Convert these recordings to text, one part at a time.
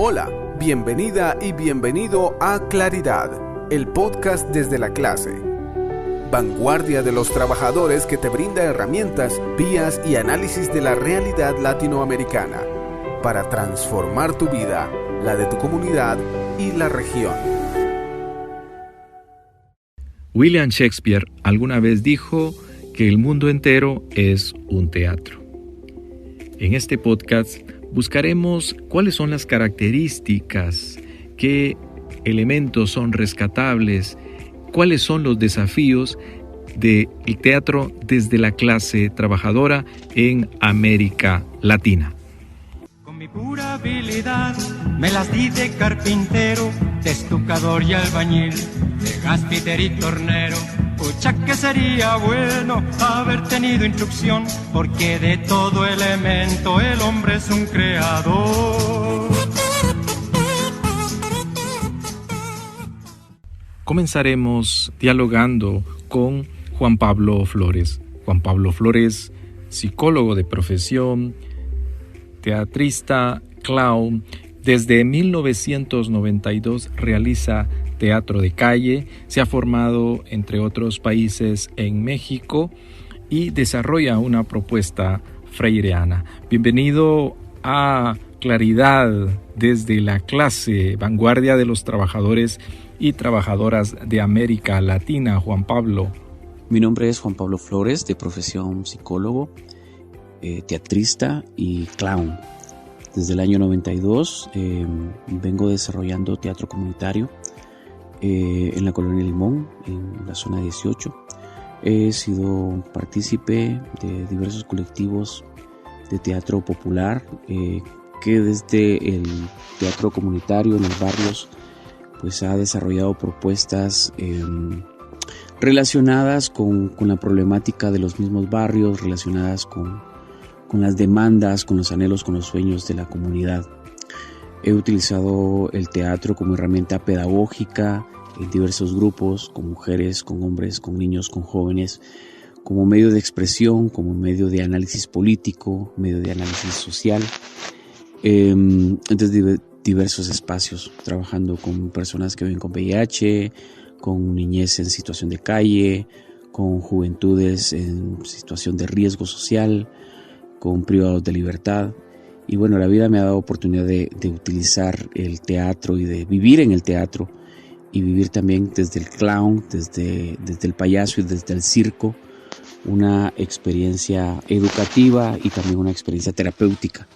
Hola, bienvenida y bienvenido a Claridad, el podcast desde la clase. Vanguardia de los trabajadores que te brinda herramientas, vías y análisis de la realidad latinoamericana para transformar tu vida, la de tu comunidad y la región. William Shakespeare alguna vez dijo que el mundo entero es un teatro. En este podcast buscaremos cuáles son las características, qué elementos son rescatables, cuáles son los desafíos del teatro desde la clase trabajadora en América Latina. Con mi pura habilidad me las di de carpintero, de estucador y albañil, de gaspiter y tornero. Pucha que sería bueno haber tenido instrucción, porque de todo elemento el hombre es un creador. Comenzaremos dialogando con Juan Pablo Flores. Juan Pablo Flores, psicólogo de profesión, teatrista, clown. Desde 1992 realiza teatro de calle, se ha formado, entre otros países, en México y desarrolla una propuesta freireana. Bienvenido a Claridad desde la clase, vanguardia de los trabajadores y trabajadoras de América Latina, Juan Pablo. Mi nombre es Juan Pablo Flores, de profesión psicólogo, teatrista y clown. Desde el año 92 vengo desarrollando teatro comunitario en la Colonia Limón, en la zona 18. He sido partícipe de diversos colectivos de teatro popular que desde el teatro comunitario en los barrios pues ha desarrollado propuestas relacionadas con la problemática de los mismos barrios, relacionadas con las demandas, con los anhelos, con los sueños de la comunidad. He utilizado el teatro como herramienta pedagógica en diversos grupos, con mujeres, con hombres, con niños, con jóvenes, como medio de expresión, como medio de análisis político, medio de análisis social, desde diversos espacios, trabajando con personas que viven con VIH, con niñez en situación de calle, con juventudes en situación de riesgo social, con privados de libertad. Y bueno, la vida me ha dado oportunidad de utilizar el teatro y de vivir en el teatro y vivir también desde el clown, desde el payaso y desde el circo, una experiencia educativa y también una experiencia terapéutica,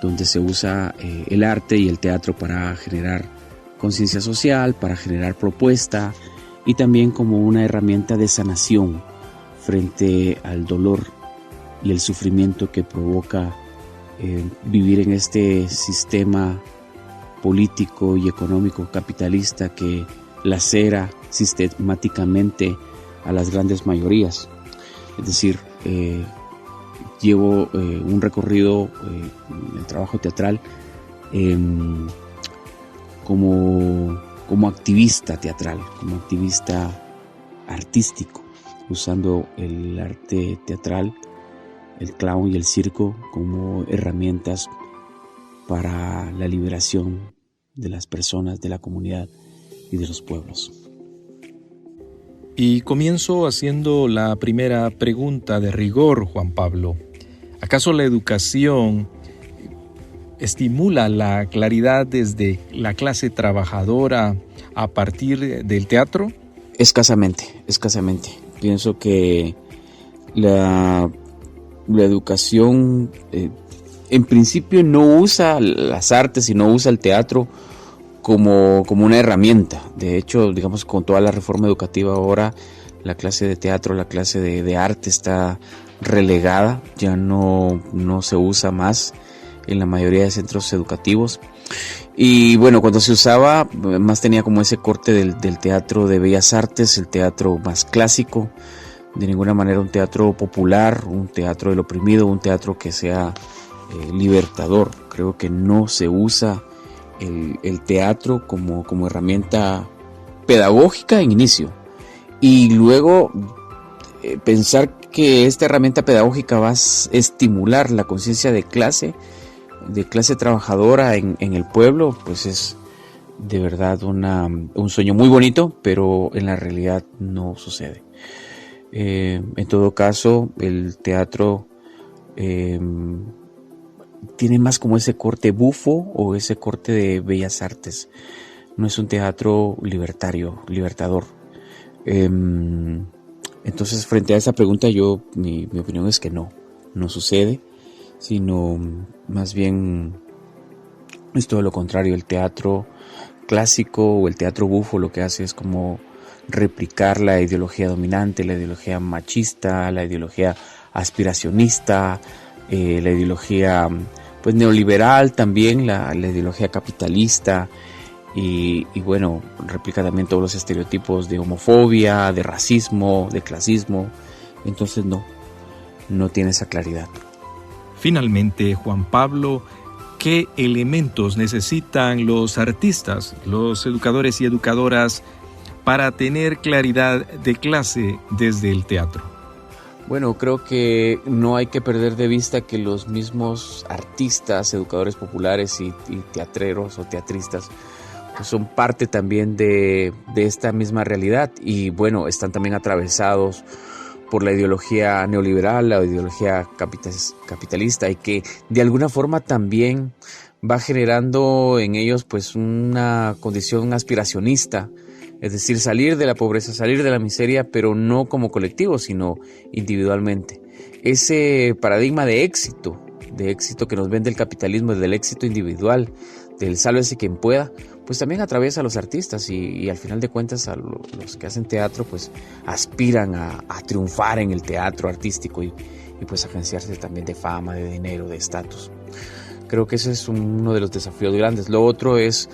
donde se usa el arte y el teatro para generar conciencia social, para generar propuesta y también como una herramienta de sanación frente al dolor y el sufrimiento que provoca vivir en este sistema político y económico capitalista que lacera sistemáticamente a las grandes mayorías. Es decir, llevo un recorrido en el trabajo teatral como activista teatral, como activista artístico, usando el arte teatral, el clown y el circo como herramientas para la liberación de las personas, de la comunidad y de los pueblos. Y comienzo haciendo la primera pregunta de rigor, Juan Pablo. ¿Acaso la educación estimula la claridad desde la clase trabajadora a partir del teatro? Escasamente. Pienso que la educación en principio no usa las artes y no usa el teatro como una herramienta. De hecho, digamos, con toda la reforma educativa ahora, la clase de teatro, la clase de arte está relegada, ya no se usa más en la mayoría de centros educativos. Y bueno, cuando se usaba, más tenía como ese corte del teatro de bellas artes, el teatro más clásico, de ninguna manera un teatro popular, un teatro del oprimido, un teatro que sea libertador. Creo que no se usa el teatro como herramienta pedagógica en inicio. Y luego pensar que esta herramienta pedagógica va a estimular la conciencia de clase, de clase trabajadora en el pueblo, pues es de verdad un sueño muy bonito, pero en la realidad no sucede. En todo caso, el teatro tiene más como ese corte bufo o ese corte de bellas artes. No es un teatro libertador. Entonces, frente a esa pregunta, mi opinión es que no sucede, sino más bien es todo lo contrario. El teatro clásico o el teatro bufo lo que hace es como replicar la ideología dominante, la ideología machista, la ideología aspiracionista, la ideología pues neoliberal también, la ideología capitalista y bueno, replica también todos los estereotipos de homofobia, de racismo, de clasismo. Entonces no tiene esa claridad. Finalmente, Juan Pablo, ¿qué elementos necesitan los artistas, los educadores y educadoras para tener claridad de clase desde el teatro? Bueno, creo que no hay que perder de vista que los mismos artistas, educadores populares y teatreros o teatristas pues son parte también de esta misma realidad y bueno, están también atravesados por la ideología neoliberal, la ideología capitalista y que de alguna forma también va generando en ellos pues una condición aspiracionista, es decir, salir de la pobreza, salir de la miseria, pero no como colectivo, sino individualmente. Ese paradigma de éxito que nos vende el capitalismo, del éxito individual, del sálvese quien pueda, pues también atraviesa a los artistas y al final de cuentas a los que hacen teatro pues aspiran a triunfar en el teatro artístico y pues agenciarse también de fama, de dinero, de estatus. Creo que ese es uno de los desafíos grandes. Lo otro es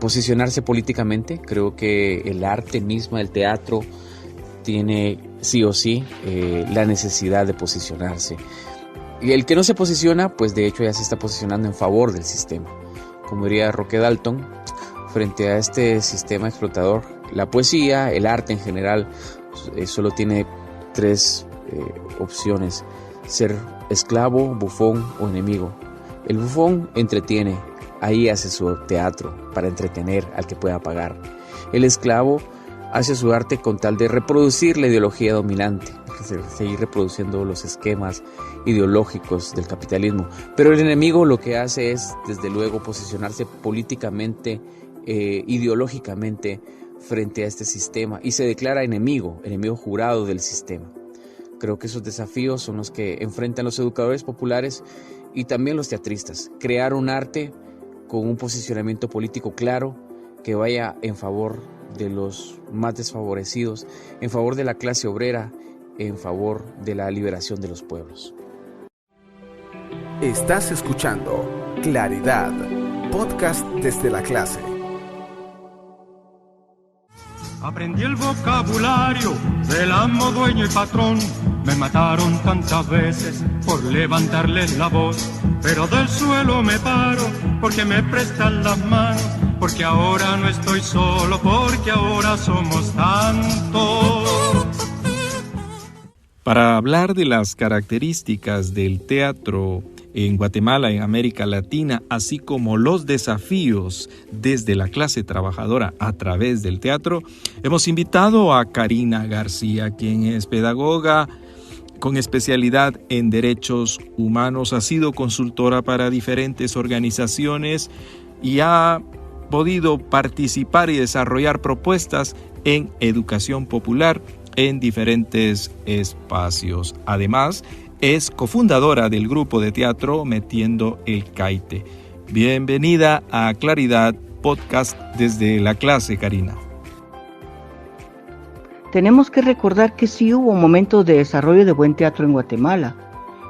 posicionarse políticamente. Creo que el arte misma, el teatro, tiene sí o sí la necesidad de posicionarse. Y el que no se posiciona, pues de hecho ya se está posicionando en favor del sistema. Como diría Roque Dalton, frente a este sistema explotador, la poesía, el arte en general, solo tiene tres opciones: ser esclavo, bufón o enemigo. El bufón entretiene, ahí hace su teatro para entretener al que pueda pagar. El esclavo hace su arte con tal de reproducir la ideología dominante, seguir reproduciendo los esquemas ideológicos del capitalismo. Pero el enemigo lo que hace es, desde luego, posicionarse políticamente, ideológicamente frente a este sistema y se declara enemigo jurado del sistema. Creo que esos desafíos son los que enfrentan los educadores populares y también los teatristas. Crear un arte con un posicionamiento político claro que vaya en favor de los más desfavorecidos, en favor de la clase obrera, en favor de la liberación de los pueblos. Estás escuchando Claridad, podcast desde la clase. Aprendí el vocabulario del amo, dueño y patrón. Me mataron tantas veces por levantarles la voz, pero del suelo me paro porque me prestan las manos, porque ahora no estoy solo, porque ahora somos tantos. Para hablar de las características del teatro en Guatemala, en América Latina, así como los desafíos desde la clase trabajadora a través del teatro, hemos invitado a Karina García, quien es pedagoga con especialidad en derechos humanos, ha sido consultora para diferentes organizaciones y ha podido participar y desarrollar propuestas en educación popular en diferentes espacios. Además, es cofundadora del grupo de teatro Metiendo el Caite. Bienvenida a Claridad, podcast desde la clase, Karina. Tenemos que recordar que sí hubo momentos de desarrollo de buen teatro en Guatemala.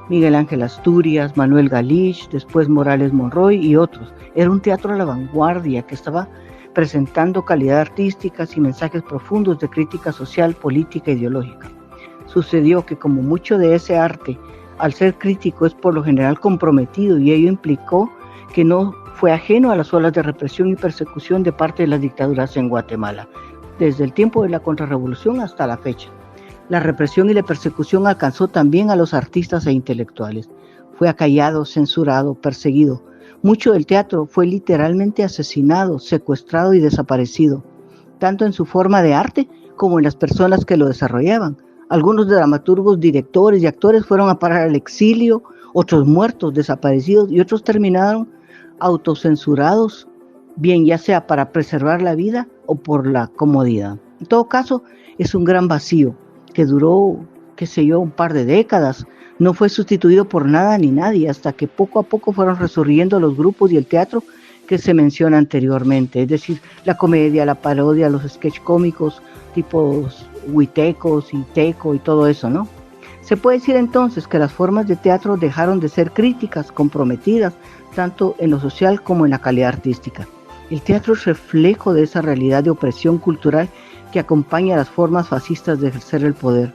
Miguel Ángel Asturias, Manuel Galich, después Morales Monroy y otros. Era un teatro a la vanguardia que estaba presentando calidad artística y mensajes profundos de crítica social, política e ideológica. Sucedió que como mucho de ese arte, al ser crítico, es por lo general comprometido y ello implicó que no fue ajeno a las olas de represión y persecución de parte de las dictaduras en Guatemala, desde el tiempo de la contrarrevolución hasta la fecha. La represión y la persecución alcanzó también a los artistas e intelectuales. fue acallado, censurado, perseguido. Mucho del teatro fue literalmente asesinado, secuestrado y desaparecido, tanto en su forma de arte como en las personas que lo desarrollaban. Algunos dramaturgos, directores y actores fueron a parar al exilio, otros muertos, desaparecidos y otros terminaron autocensurados, bien ya sea para preservar la vida o por la comodidad. En todo caso, es un gran vacío que duró, un par de décadas. No fue sustituido por nada ni nadie hasta que poco a poco fueron resurgiendo los grupos y el teatro que se menciona anteriormente, es decir, la comedia, la parodia, los sketch cómicos, tipos huitecos y teco y todo eso, ¿no? Se puede decir entonces que las formas de teatro dejaron de ser críticas, comprometidas, tanto en lo social como en la calidad artística. El teatro es reflejo de esa realidad de opresión cultural que acompaña a las formas fascistas de ejercer el poder.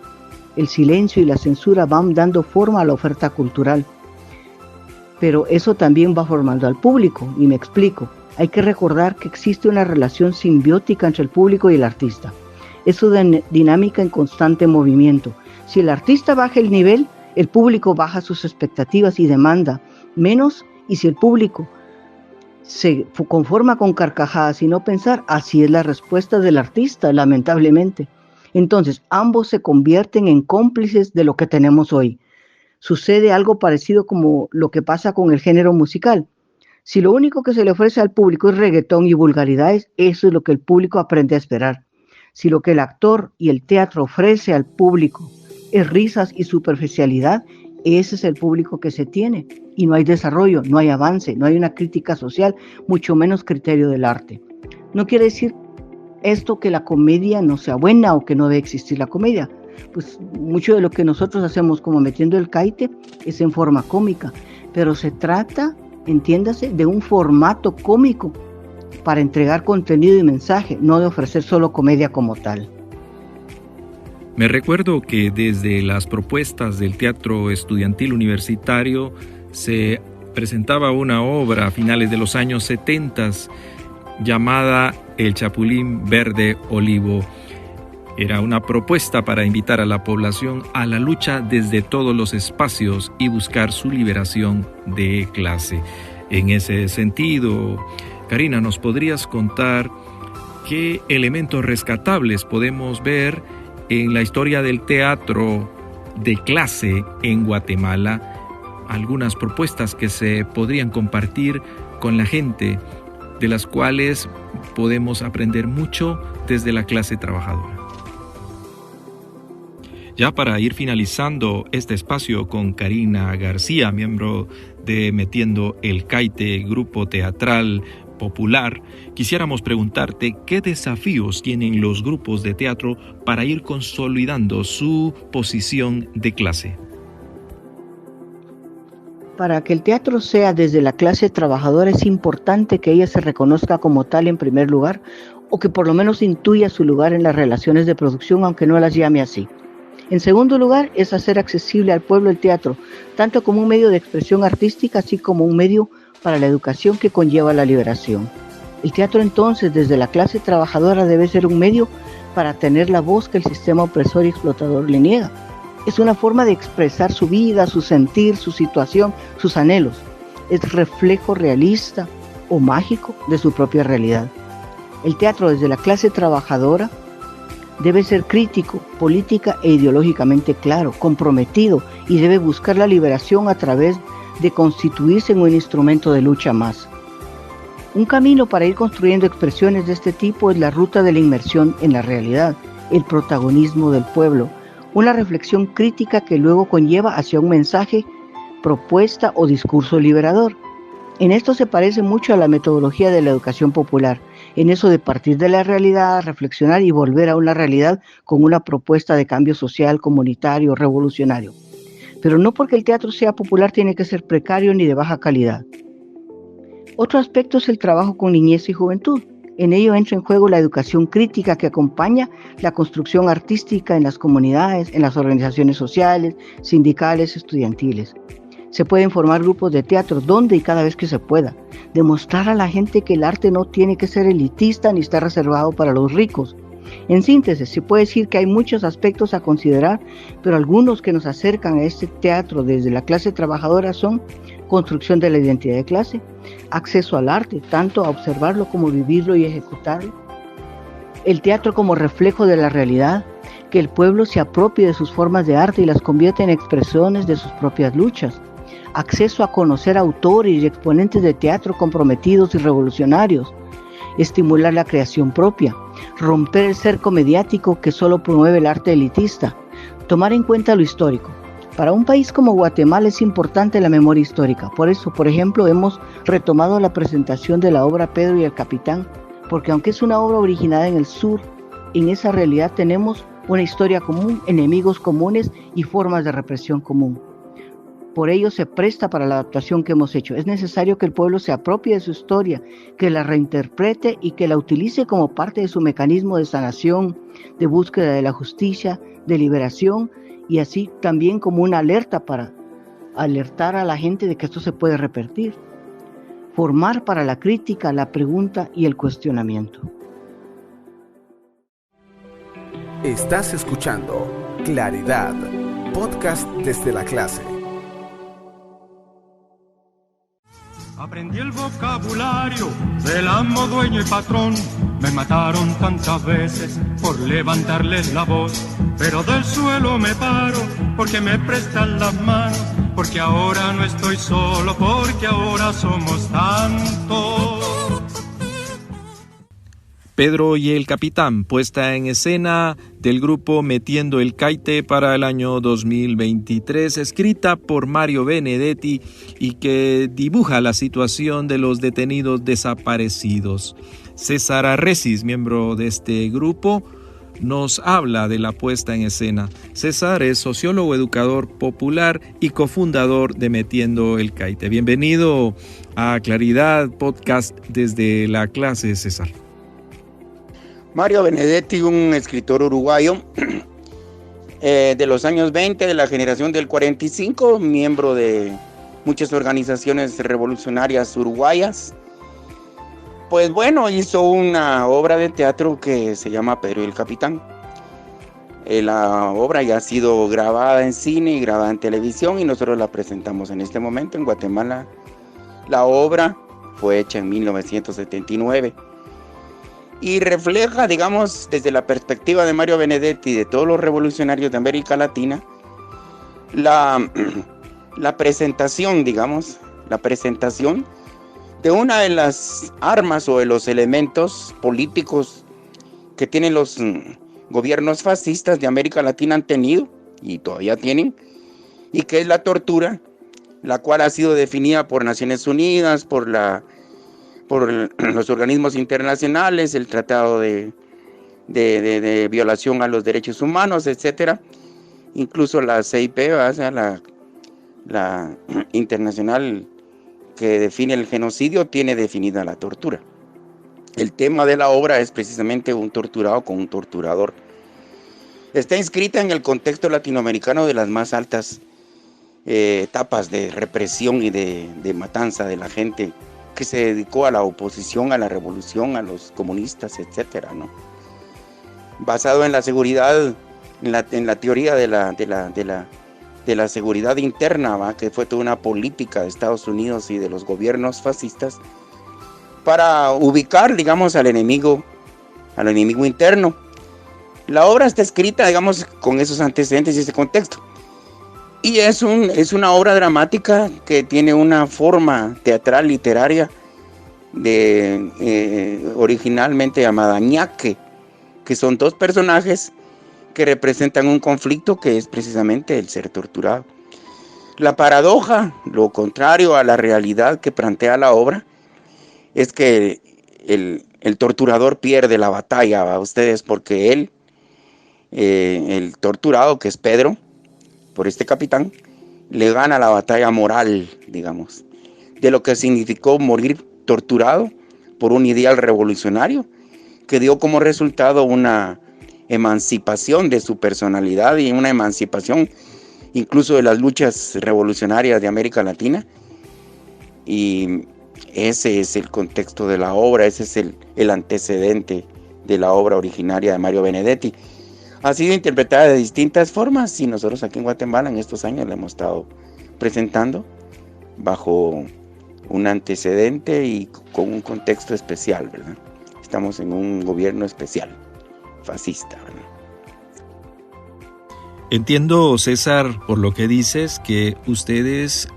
El silencio y la censura van dando forma a la oferta cultural, pero eso también va formando al público, y me explico. Hay que recordar que existe una relación simbiótica entre el público y el artista. Es una dinámica en constante movimiento. Si el artista baja el nivel, el público baja sus expectativas y demanda menos, y si el público se conforma con carcajadas y no pensar, así es la respuesta del artista, lamentablemente. Entonces, ambos se convierten en cómplices de lo que tenemos hoy. Sucede algo parecido como lo que pasa con el género musical. Si lo único que se le ofrece al público es reggaetón y vulgaridades, eso es lo que el público aprende a esperar. Si lo que el actor y el teatro ofrece al público es risas y superficialidad, ese es el público que se tiene. Y no hay desarrollo, no hay avance, no hay una crítica social, mucho menos criterio del arte. No quiere decir esto que la comedia no sea buena o que no debe existir la comedia. Pues mucho de lo que nosotros hacemos como metiendo el caite es en forma cómica, pero se trata, entiéndase, de un formato cómico para entregar contenido y mensaje, no de ofrecer solo comedia como tal. Me recuerdo que desde las propuestas del teatro estudiantil universitario se presentaba una obra a finales de los años 70 llamada El Chapulín Verde Olivo. Era una propuesta para invitar a la población a la lucha desde todos los espacios y buscar su liberación de clase. En ese sentido, Karina, ¿nos podrías contar qué elementos rescatables podemos ver en la historia del teatro de clase en Guatemala? Algunas propuestas que se podrían compartir con la gente, de las cuales podemos aprender mucho desde la clase trabajadora. Ya para ir finalizando este espacio con Karina García, miembro de Metiendo el Caite, grupo teatral popular, quisiéramos preguntarte qué desafíos tienen los grupos de teatro para ir consolidando su posición de clase. Para que el teatro sea desde la clase trabajadora es importante que ella se reconozca como tal en primer lugar, o que por lo menos intuya su lugar en las relaciones de producción, aunque no las llame así. En segundo lugar, es hacer accesible al pueblo el teatro, tanto como un medio de expresión artística, así como un medio para la educación que conlleva la liberación. El teatro entonces, desde la clase trabajadora, debe ser un medio para tener la voz que el sistema opresor y explotador le niega. Es una forma de expresar su vida, su sentir, su situación, sus anhelos. Es reflejo realista o mágico de su propia realidad. El teatro desde la clase trabajadora debe ser crítico, política e ideológicamente claro, comprometido, y debe buscar la liberación a través de constituirse en un instrumento de lucha más. Un camino para ir construyendo expresiones de este tipo es la ruta de la inmersión en la realidad, el protagonismo del pueblo, una reflexión crítica que luego conlleva hacia un mensaje, propuesta o discurso liberador. En esto se parece mucho a la metodología de la educación popular, en eso de partir de la realidad, reflexionar y volver a una realidad con una propuesta de cambio social, comunitario, revolucionario. Pero no porque el teatro sea popular tiene que ser precario ni de baja calidad. Otro aspecto es el trabajo con niñez y juventud. En ello entra en juego la educación crítica que acompaña la construcción artística en las comunidades, en las organizaciones sociales, sindicales, estudiantiles. Se pueden formar grupos de teatro donde y cada vez que se pueda. Demostrar a la gente que el arte no tiene que ser elitista ni estar reservado para los ricos. En síntesis, se puede decir que hay muchos aspectos a considerar, pero algunos que nos acercan a este teatro desde la clase trabajadora son construcción de la identidad de clase, acceso al arte, tanto a observarlo como vivirlo y ejecutarlo, el teatro como reflejo de la realidad, que el pueblo se apropie de sus formas de arte y las convierta en expresiones de sus propias luchas, acceso a conocer autores y exponentes de teatro comprometidos y revolucionarios, estimular la creación propia, romper el cerco mediático que solo promueve el arte elitista, tomar en cuenta lo histórico. Para un país como Guatemala es importante la memoria histórica. Por eso, por ejemplo, hemos retomado la presentación de la obra Pedro y el Capitán, porque aunque es una obra originada en el sur, en esa realidad tenemos una historia común, enemigos comunes y formas de represión común. Por ello se presta para la adaptación que hemos hecho. Es necesario que el pueblo se apropie de su historia, que la reinterprete y que la utilice como parte de su mecanismo de sanación, de búsqueda de la justicia, de liberación, y así también como una alerta para alertar a la gente de que esto se puede repetir. Formar para la crítica, la pregunta y el cuestionamiento. Estás escuchando Claridad, podcast desde la clase. Aprendí el vocabulario del amo, dueño y patrón. Me mataron tantas veces por levantarles la voz, pero del suelo me paro porque me prestan las manos, porque ahora no estoy solo, porque ahora somos tantos. Pedro y el Capitán, puesta en escena del grupo Metiendo el Caite para el año 2023, escrita por Mario Benedetti y que dibuja la situación de los detenidos desaparecidos. César Arrecis, miembro de este grupo, nos habla de la puesta en escena. César es sociólogo, educador popular y cofundador de Metiendo el Caite. Bienvenido a Claridad Podcast desde la clase, César. Mario Benedetti, un escritor uruguayo de los años 20, de la generación del 45, miembro de muchas organizaciones revolucionarias uruguayas. Pues bueno, hizo una obra de teatro que se llama Pedro y el Capitán. La obra ya ha sido grabada en cine y grabada en televisión y nosotros la presentamos en este momento en Guatemala. La obra fue hecha en 1979. Y refleja, digamos, desde la perspectiva de Mario Benedetti y de todos los revolucionarios de América Latina, la presentación, digamos, la presentación de una de las armas o de los elementos políticos que tienen los gobiernos fascistas de América Latina han tenido y todavía tienen, y que es la tortura, la cual ha sido definida por Naciones Unidas, por los organismos internacionales, el Tratado de Violación a los Derechos Humanos, etcétera. Incluso la CIP, o sea, la internacional que define el genocidio, tiene definida la tortura. El tema de la obra es precisamente un torturado con un torturador. Está inscrita en el contexto latinoamericano de las más altas etapas de represión y de matanza de la gente que se dedicó a la oposición, a la revolución, a los comunistas, etcétera, ¿no? Basado en la seguridad, en la teoría de la seguridad interna, ¿va? Que fue toda una política de Estados Unidos y de los gobiernos fascistas para ubicar, digamos, al enemigo interno. La obra está escrita, digamos, con esos antecedentes y ese contexto. Y es una obra dramática que tiene una forma teatral, literaria, originalmente llamada ñaque, que son dos personajes que representan un conflicto que es precisamente el ser torturado. La paradoja, lo contrario a la realidad que plantea la obra, es que el torturador pierde la batalla, a ustedes, porque él, el torturado, que es Pedro, por este capitán, le gana la batalla moral, digamos, de lo que significó morir torturado por un ideal revolucionario que dio como resultado una emancipación de su personalidad y una emancipación incluso de las luchas revolucionarias de América Latina. Y ese es el contexto de la obra, ese es el antecedente de la obra originaria de Mario Benedetti. Ha sido interpretada de distintas formas y nosotros aquí en Guatemala en estos años la hemos estado presentando bajo un antecedente y con un contexto especial, ¿verdad? Estamos en un gobierno especial, fascista, ¿verdad? Entiendo, César, por lo que dices, que ustedes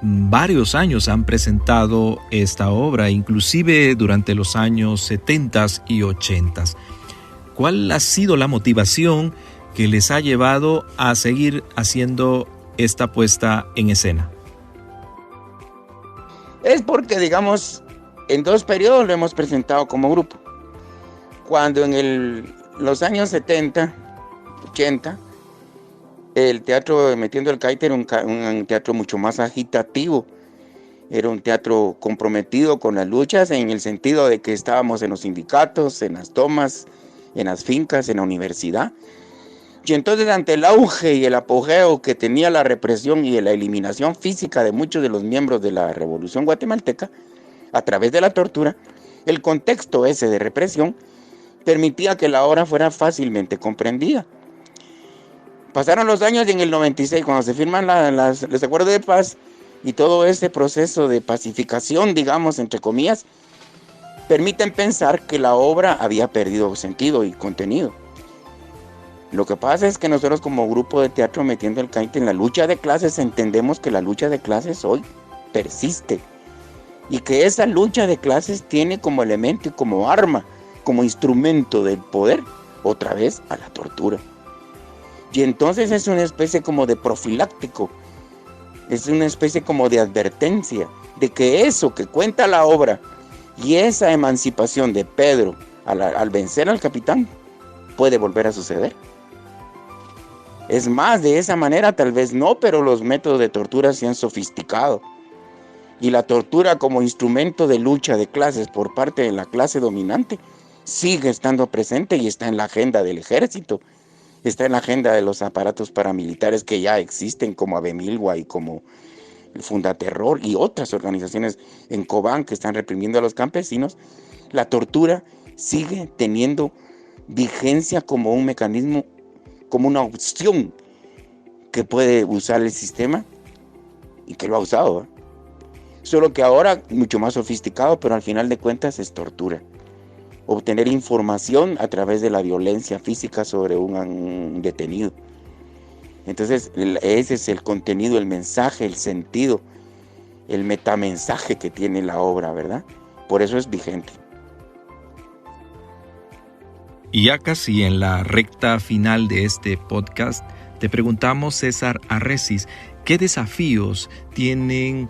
varios años han presentado esta obra, inclusive durante los años 70 y 80. ¿Cuál ha sido la motivación que les ha llevado a seguir haciendo esta puesta en escena? Es porque, digamos, en 2 periodos lo hemos presentado como grupo. Cuando en los años 70, 80, el teatro Metiendo el Caite era un teatro mucho más agitativo. Era un teatro comprometido con las luchas en el sentido de que estábamos en los sindicatos, en las tomas, en las fincas, en la universidad. Y entonces, ante el auge y el apogeo que tenía la represión y la eliminación física de muchos de los miembros de la Revolución Guatemalteca, a través de la tortura, el contexto ese de represión permitía que la obra fuera fácilmente comprendida. Pasaron los años y en el 96, cuando se firman los acuerdos de paz y todo ese proceso de pacificación, digamos, entre comillas, permiten pensar que la obra había perdido sentido y contenido. Lo que pasa es que nosotros como grupo de teatro Metiendo el Caite en la lucha de clases entendemos que la lucha de clases hoy persiste y que esa lucha de clases tiene como elemento y como arma, como instrumento del poder, otra vez a la tortura. Y entonces es una especie como de profiláctico, es una especie como de advertencia de que eso que cuenta la obra y esa emancipación de Pedro al vencer al capitán puede volver a suceder. Es más, de esa manera tal vez no, pero los métodos de tortura se han sofisticado. Y la tortura como instrumento de lucha de clases por parte de la clase dominante sigue estando presente y está en la agenda del ejército. Está en la agenda de los aparatos paramilitares que ya existen, como Abemilgua y como el Fundaterror y otras organizaciones en Cobán que están reprimiendo a los campesinos. La tortura sigue teniendo vigencia como un mecanismo, como una opción que puede usar el sistema y que lo ha usado, ¿eh? Solo que ahora mucho más sofisticado, pero al final de cuentas es tortura. Obtener información a través de la violencia física sobre un detenido. Entonces ese es el contenido, el mensaje, el sentido, el metamensaje que tiene la obra, ¿verdad? Por eso es vigente. Y ya casi en la recta final de este podcast, te preguntamos, César Arrecis, ¿qué desafíos tienen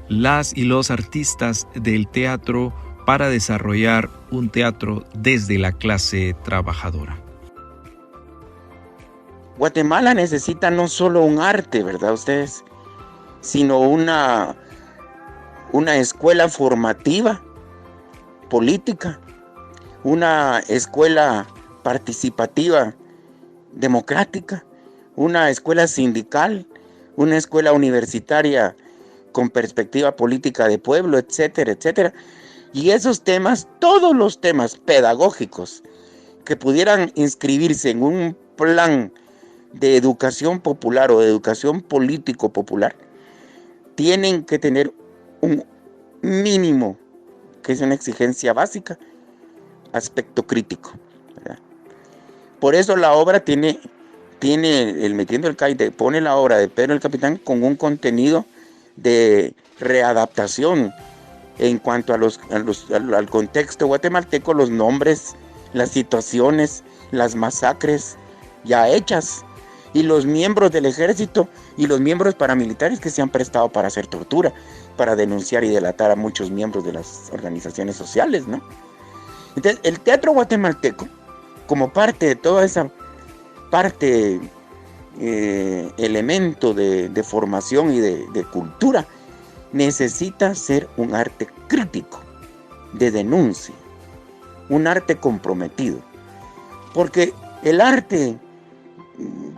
las y los artistas del teatro para desarrollar un teatro desde la clase trabajadora? Guatemala necesita no solo un arte, ¿verdad ustedes? Sino una escuela formativa, política, una escuela participativa, democrática, una escuela sindical, una escuela universitaria con perspectiva política de pueblo, etcétera, etcétera. Y esos temas, todos los temas pedagógicos que pudieran inscribirse en un plan de educación popular o de educación político popular, tienen que tener un mínimo, que es una exigencia básica, aspecto crítico, ¿verdad? Por eso la obra tiene el Metiendo el Caite, pone la obra de Pedro el Capitán con un contenido de readaptación en cuanto al contexto guatemalteco, los nombres, las situaciones, las masacres ya hechas, y los miembros del ejército y los miembros paramilitares que se han prestado para hacer tortura, para denunciar y delatar a muchos miembros de las organizaciones sociales, ¿no? Entonces, el teatro guatemalteco, como parte de toda esa parte, elemento de formación y de cultura, necesita ser un arte crítico, de denuncia, un arte comprometido. Porque el arte,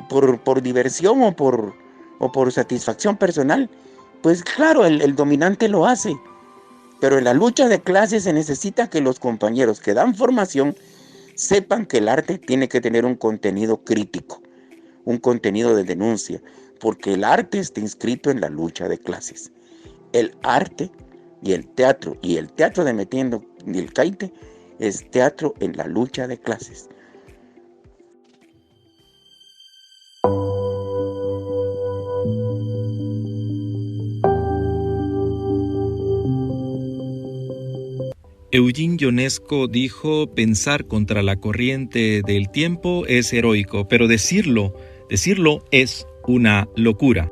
por diversión o por satisfacción personal, pues claro, el dominante lo hace. Pero en la lucha de clases se necesita que los compañeros que dan formación sepan que el arte tiene que tener un contenido crítico, un contenido de denuncia, porque el arte está inscrito en la lucha de clases. El arte y el teatro de Metiendo el Caite es teatro en la lucha de clases. Eugene Ionesco dijo: pensar contra la corriente del tiempo es heroico, pero decirlo es una locura.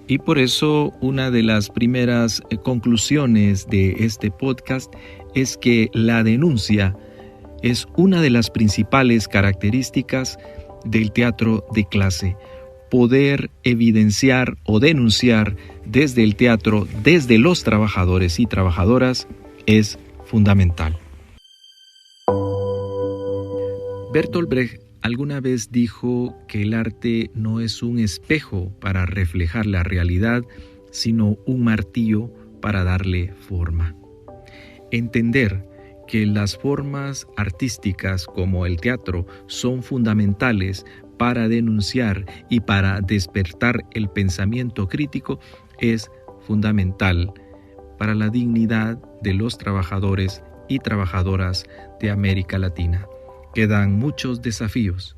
Y por eso una de las primeras conclusiones de este podcast es que la denuncia es una de las principales características del teatro de clase. Poder evidenciar o denunciar desde el teatro, desde los trabajadores y trabajadoras, es fundamental. Bertolt Brecht alguna vez dijo que el arte no es un espejo para reflejar la realidad, sino un martillo para darle forma. Entender que las formas artísticas como el teatro son fundamentales para denunciar y para despertar el pensamiento crítico es fundamental para la dignidad de los trabajadores y trabajadoras de América Latina. Quedan muchos desafíos,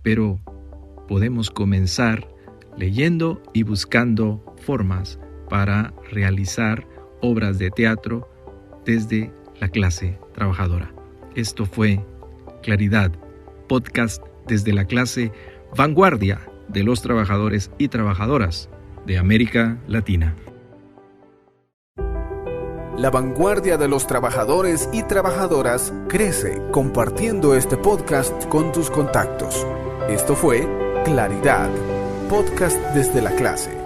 pero podemos comenzar leyendo y buscando formas para realizar obras de teatro desde la clase trabajadora. Esto fue Claridad, podcast desde la clase Vanguardia de los trabajadores y trabajadoras de América Latina. La vanguardia de los trabajadores y trabajadoras crece compartiendo este podcast con tus contactos. Esto fue Claridad, podcast desde la clase.